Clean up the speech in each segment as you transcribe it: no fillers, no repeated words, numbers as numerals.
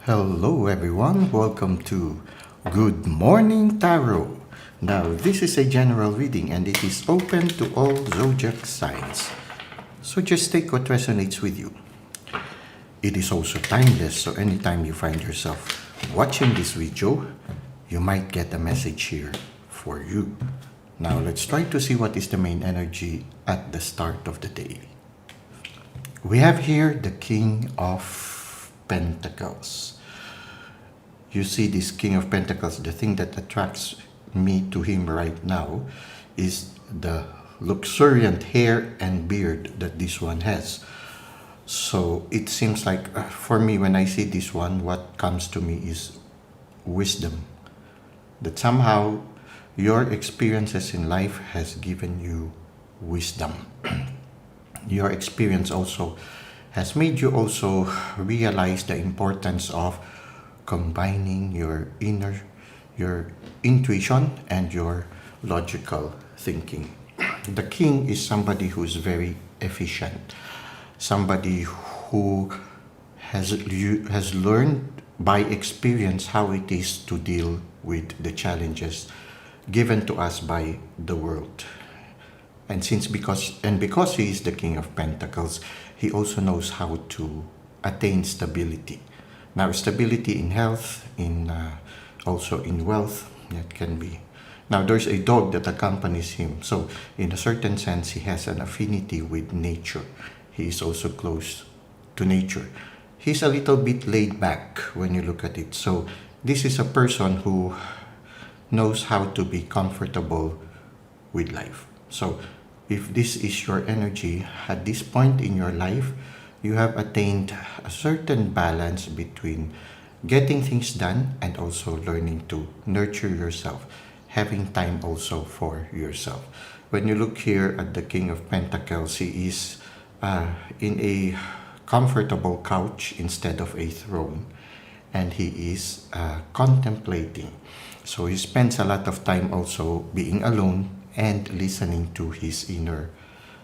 Hello everyone, welcome to Good Morning Tarot. Now this is a general reading and it is open to all zodiac signs. So just take what resonates with you. It is also timeless, so anytime you find yourself watching this video, you might get a message here for you. Now let's try to see what is the main energy at the start of the day. We have here the King of Pentacles. You see this King of Pentacles, the thing that attracts me to him right now is the luxuriant hair and beard that this one has. So it seems like for me, when I see this one, what comes to me is wisdom. That somehow your experiences in life has given you wisdom. Your experience also has made you also realize the importance of combining your intuition and your logical thinking. The king is somebody who is very efficient, somebody who has learned by experience how it is to deal with the challenges given to us by the world. And because he is the King of Pentacles, he also knows how to attain stability. Now, stability in health, also in wealth, that can be. Now, there's a dog that accompanies him. So, in a certain sense, he has an affinity with nature. He is also close to nature. He's a little bit laid back when you look at it. So, this is a person who knows how to be comfortable with life. So, if this is your energy at this point in your life, you have attained a certain balance between getting things done and also learning to nurture yourself, having time also for yourself. When you look here at the King of Pentacles, he is in a comfortable couch instead of a throne, and he is contemplating. So he spends a lot of time also being alone and listening to his inner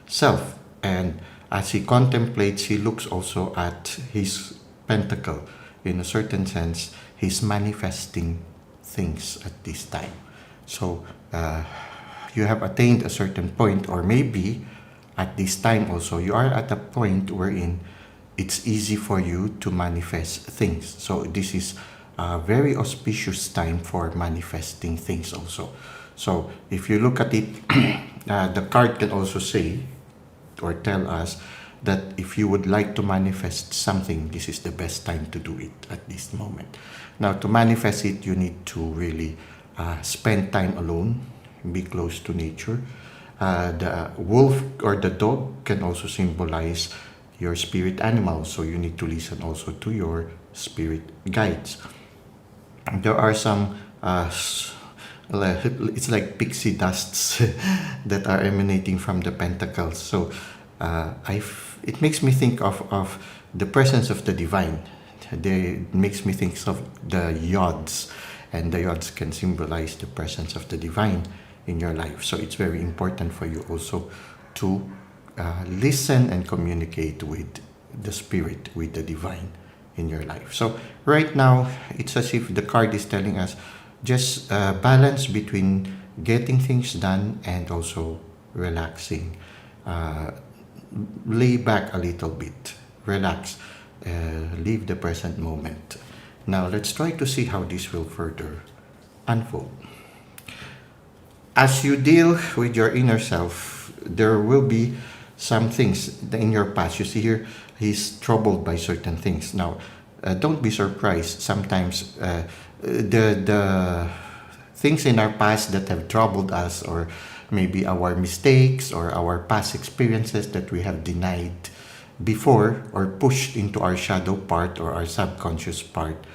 self. And as he contemplates, he looks also at his pentacle. In a certain sense, he's manifesting things at this time. So you have attained a certain point, or maybe at this time also, you are at a point wherein it's easy for you to manifest things. So this is a very auspicious time for manifesting things also. So if you look at it, the card can also say or tell us that if you would like to manifest something, this is the best time to do it at this moment. Now, to manifest it, you need to really spend time alone, be close to nature. The wolf or the dog can also symbolize your spirit animal, so you need to listen also to your spirit guides. There are some it's like pixie dusts that are emanating from the pentacles. So it makes me think of the presence of the divine. It makes me think of the yods, and the yods can symbolize the presence of the divine in your life. So it's very important for you also to listen and communicate with the spirit, with the divine in your life. So right now, it's as if the card is telling us just balance between getting things done and also relaxing. Lay back a little bit, relax, leave the present moment. Now let's try to see how this will further unfold. As you deal with your inner self, there will be some things in your past. You see here, he's troubled by certain things. Now, don't be surprised. Sometimes the things in our past that have troubled us, or maybe our mistakes or our past experiences that we have denied before or pushed into our shadow part or our subconscious part,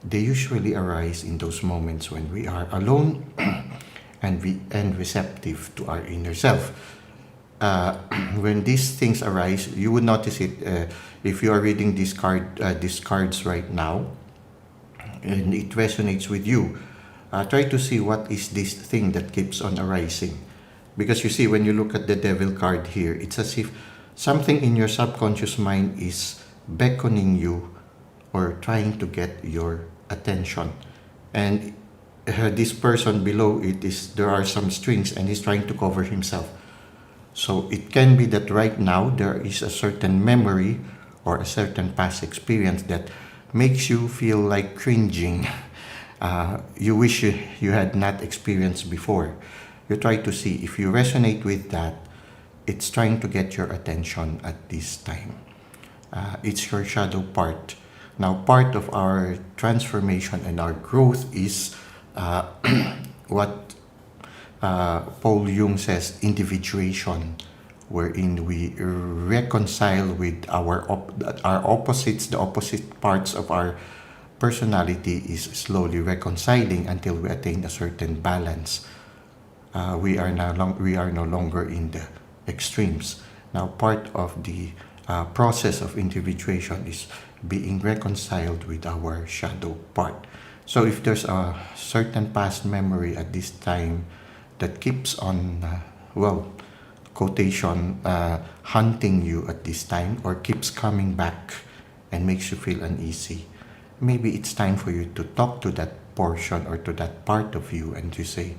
they usually arise in those moments when we are alone and receptive to our inner self. When these things arise, you would notice it if you are reading these cards right now and it resonates with you. Try to see what is this thing that keeps on arising. Because you see, when you look at the Devil card here, it's as if something in your subconscious mind is beckoning you or trying to get your attention. And this person below it is, there are some strings and he's trying to cover himself. So it can be that right now there is a certain memory or a certain past experience that makes you feel like cringing. You wish you had not experienced before. You try to see if you resonate with that. It's trying to get your attention at this time. It's your shadow part. Now, part of our transformation and our growth is what Paul Jung says, individuation, wherein we reconcile with our opposites, the opposite parts of our personality is slowly reconciling until we attain a certain balance. We are no longer in the extremes. Now, part of the process of individuation is being reconciled with our shadow part. So if there's a certain past memory at this time that keeps on, quotation, hunting you at this time, or keeps coming back and makes you feel uneasy, maybe it's time for you to talk to that portion or to that part of you and to say,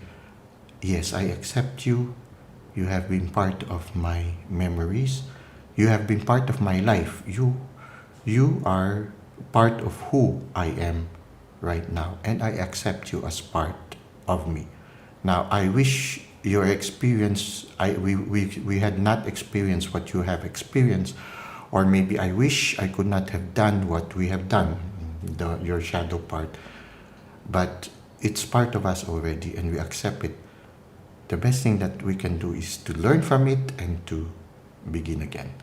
yes, I accept you. You have been part of my memories. You have been part of my life. You are part of who I am right now, and I accept you as part of me. Now, I wish your experience, we had not experienced what you have experienced, or maybe I wish I could not have done what we have done, your shadow part. But it's part of us already, and we accept it. The best thing that we can do is to learn from it and to begin again.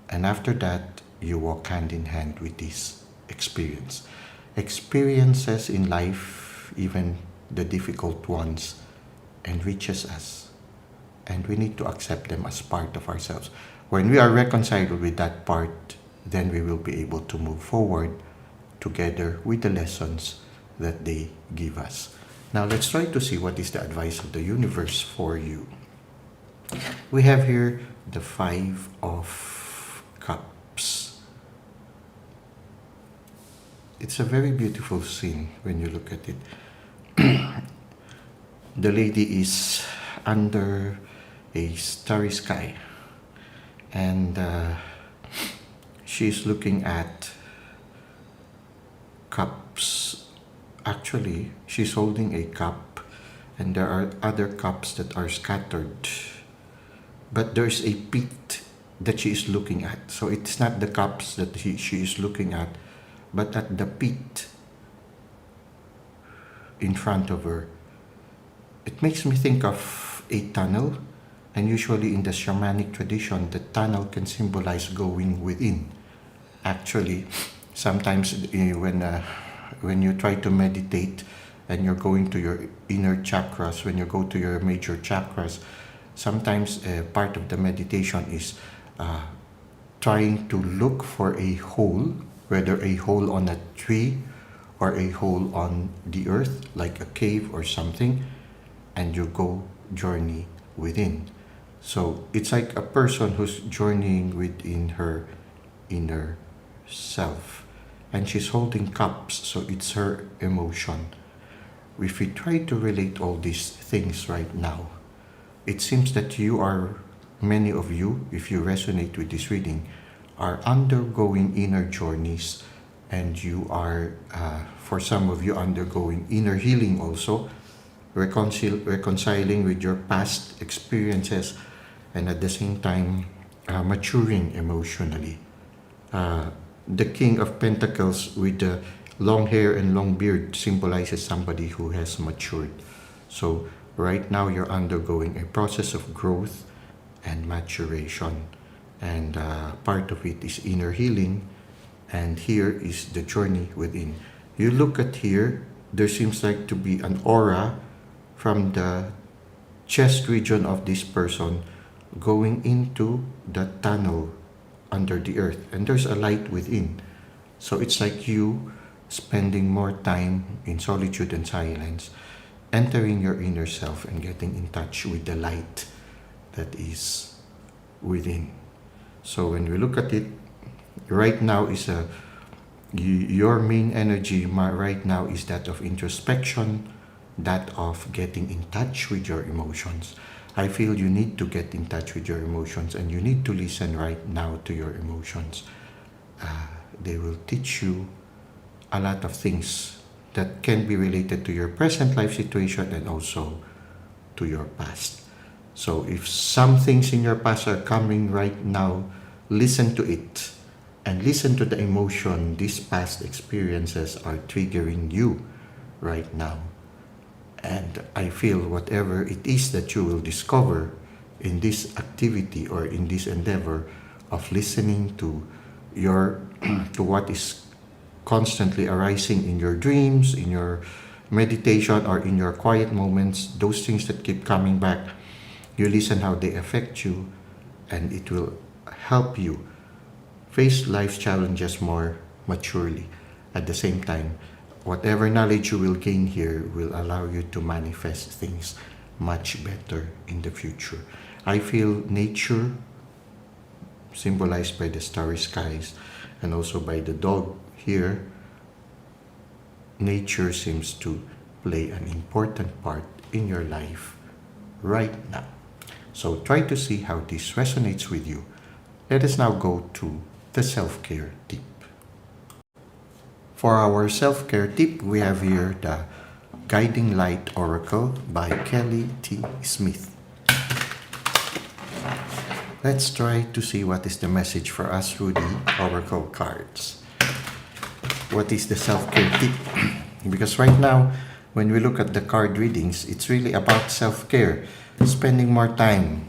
And after that, you walk hand in hand with this experience. Experiences in life, even the difficult ones, enriches us. And we need to accept them as part of ourselves. When we are reconciled with that part, then we will be able to move forward together with the lessons that they give us. Now let's try to see what is the advice of the universe for you. We have here the 5 of Cups. It's a very beautiful scene when you look at it. The lady is under a starry sky, and she's looking at cups. Actually, she's holding a cup, and there are other cups that are scattered. But there's a pit that she is looking at. So it's not the cups that she is looking at, but at the pit in front of her. It makes me think of a tunnel, and usually in the shamanic tradition, the tunnel can symbolize going within. Actually, sometimes when you try to meditate and you're going to your inner chakras, when you go to your major chakras, sometimes part of the meditation is trying to look for a hole, whether a hole on a tree or a hole on the earth, like a cave or something, and you go journey within. So it's like a person who's journeying within her inner self. And she's holding cups, so it's her emotion. If we try to relate all these things right now, it seems that many of you, if you resonate with this reading, are undergoing inner journeys, and you are, for some of you, undergoing inner healing also, reconciling with your past experiences, and at the same time, maturing emotionally. The King of Pentacles with the long hair and long beard symbolizes somebody who has matured. So right now you're undergoing a process of growth and maturation. And part of it is inner healing. And here is the journey within. You look at here, there seems like to be an aura from the chest region of this person going into the tunnel under the earth, and there's a light within. So it's like you spending more time in solitude and silence, entering your inner self and getting in touch with the light that is within. So when we look at it, right now is Your main energy right now is that of introspection, that of getting in touch with your emotions. I feel you need to get in touch with your emotions, and you need to listen right now to your emotions. They will teach you a lot of things that can be related to your present life situation and also to your past. So if some things in your past are coming right now, listen to it and listen to the emotion these past experiences are triggering you right now. And I feel whatever it is that you will discover in this activity or in this endeavor of listening to your to what is constantly arising in your dreams, in your meditation, or in your quiet moments, those things that keep coming back, you listen how they affect you, and it will help you face life's challenges more maturely. At the same time, whatever knowledge you will gain here will allow you to manifest things much better in the future. I feel nature, symbolized by the starry skies and also by the dog here, nature seems to play an important part in your life right now. So try to see how this resonates with you. Let us now go to the self-care tip. For our self-care tip, we have here the Guiding Light Oracle by Kelly T. Smith. Let's try to see what is the message for us through the Oracle cards. What is the self-care tip? Because right now, when we look at the card readings, it's really about self-care. Spending more time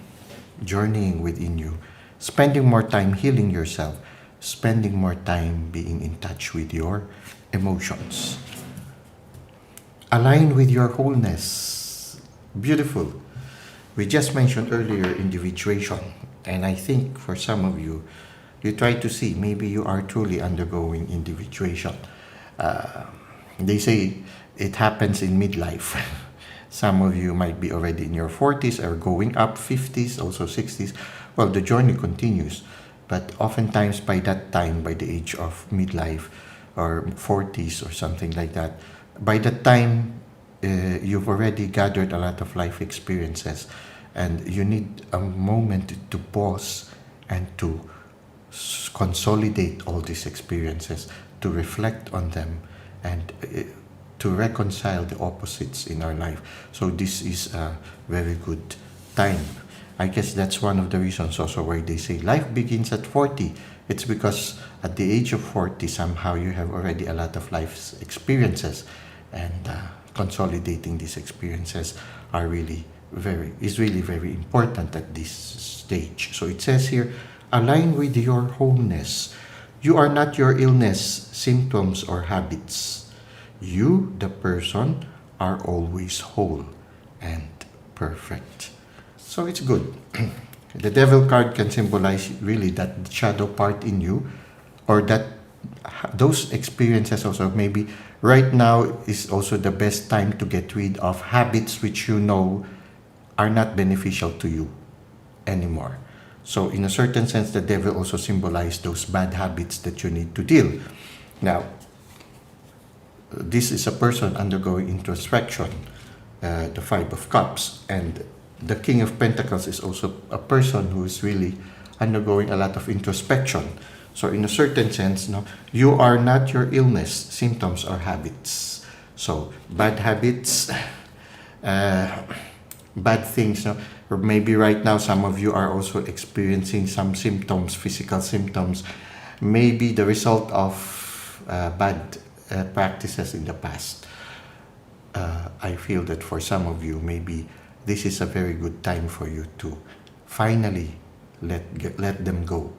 journeying within you. Spending more time healing yourself. Spending more time being in touch with your emotions. Align with your wholeness. Beautiful. We just mentioned earlier individuation. And I think for some of you, you try to see maybe you are truly undergoing individuation. They say it happens in midlife. Some of you might be already in your 40s or going up 50s, also 60s. Well, the journey continues. But oftentimes by that time, by the age of midlife or 40s or something like that, by that time, you've already gathered a lot of life experiences, and you need a moment to pause and to consolidate all these experiences, to reflect on them, and to reconcile the opposites in our life. So this is a very good time. I guess that's one of the reasons also why they say life begins at 40. It's because at the age of 40, somehow you have already a lot of life's experiences, and consolidating these experiences is really very important at this stage. So it says here, align with your wholeness. You are not your illness, symptoms, or habits. You, the person, are always whole and perfect. So it's good. The devil card can symbolize really that shadow part in you, or that those experiences also. Maybe right now is also the best time to get rid of habits which you know are not beneficial to you anymore. So in a certain sense, the devil also symbolizes those bad habits that you need to deal. Now, this is a person undergoing introspection, the Five of Cups, and the King of Pentacles is also a person who is really undergoing a lot of introspection. So in a certain sense, you are not your illness, symptoms, or habits. So bad habits, bad things. Or maybe right now some of you are also experiencing some symptoms, physical symptoms, maybe the result of bad practices in the past. I feel that for some of you, maybe this is a very good time for you to finally let them go,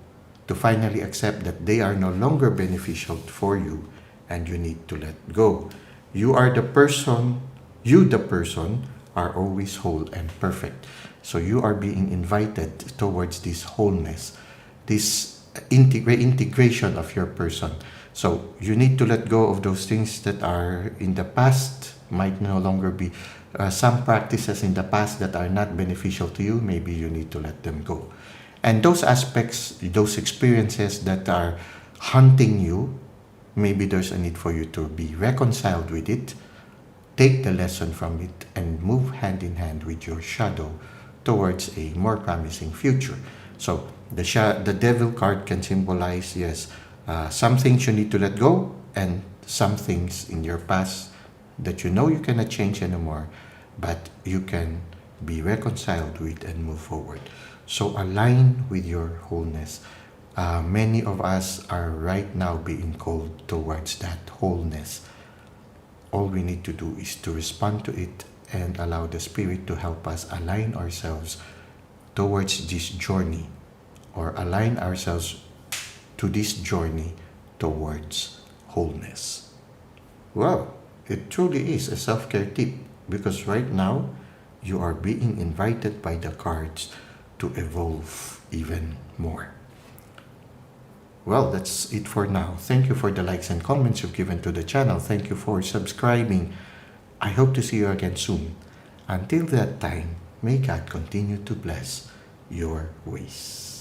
to finally accept that they are no longer beneficial for you, and you need to let go. You, the person, are always whole and perfect. So you are being invited towards this wholeness, this integration of your person. So you need to let go of those things that are in the past, might no longer be some practices in the past that are not beneficial to you. Maybe you need to let them go. And those aspects, those experiences that are haunting you, maybe there's a need for you to be reconciled with it, take the lesson from it, and move hand in hand with your shadow towards a more promising future. So the devil card can symbolize, yes, some things you need to let go, and some things in your past that you know you cannot change anymore, but you can be reconciled with and move forward. So align with your wholeness. Many of us are right now being called towards that wholeness. All we need to do is to respond to it and allow the Spirit to help us align ourselves towards this journey, or align ourselves to this journey towards wholeness. Well, it truly is a self-care tip, because right now you are being invited by the cards to evolve even more. Well, that's it for now. Thank you for the likes and comments you've given to the channel. Thank you for subscribing. I hope to see you again soon. Until that time, may God continue to bless your ways.